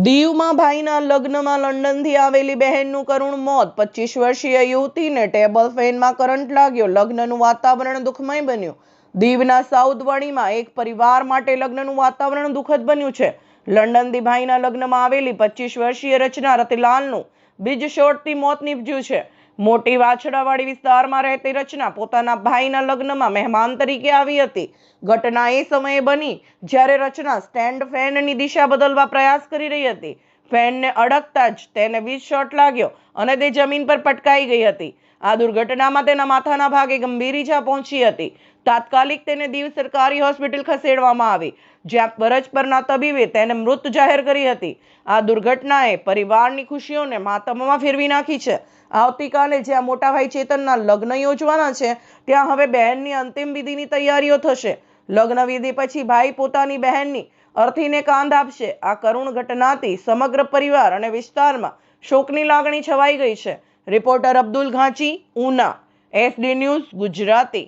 દીવમાં ભાઈના લગ્નમાં લંડનથી આવેલી બહેનનું કરુણ મોત। 25 વર્ષીય યુવતીને ટેબલ ફેનમાં કરંટ લાગ્યો। લગ્નનું વાતાવરણ દુઃખમય બન્યું। દીવના સાઉદવાડીમાં એક પરિવાર માટે લગ્નનું વાતાવરણ દુઃખદ બન્યું છે। લંડનથી ભાઈના લગ્નમાં આવેલી 25 વર્ષીય રચના રતિલાલનું બીજ શોટથી મોત નીપજ્યું છે। મોટી વાછડાવાડી વિસ્તારમાં રહેતી રચના પોતાના ભાઈના લગ્નમાં મહેમાન તરીકે આવી હતી। ઘટના એ સમયે બની જ્યારે રચના સ્ટેન્ડ ફેનની દિશા બદલવા પ્રયાસ કરી રહી હતી। ફેનને અડકતા જ તેને વીજ શોટ લાગ્યો અને તે જમીન પર પટકાઈ ગઈ હતી। આ દુર્ઘટનામાં તેના માથાના ભાગે ગંભીર ઈજા પહોંચી હતી। તાત્કાલિક તેને દીવ સરકારી હોસ્પિટલ ખસેડવામાં આવી, જ્યાં ફરજ પરના તબીબે તેને મૃત જાહેર કરી હતી। આ દુર્ઘટનાએ પરિવારની ખુશીઓને માતમમાં ફેરવી નાખી છે। આવતીકાલે જ્યાં મોટા ભાઈ ચેતનના લગ્ન યોજવાના છે, ત્યાં હવે બહેનની અંતિમ વિધિની તૈયારીઓ થશે। લગ્ન વિધિ પછી ભાઈ પોતાની બહેનની અર્થીને કાંધ આપશે। આ કરુણ ઘટનાથી સમગ્ર પરિવાર અને વિસ્તારમાં શોકની લાગણી છવાઈ ગઈ છે। રિપોર્ટર અબ્દુલ ઘાંચી, ઉના, SD ન્યૂઝ ગુજરાતી।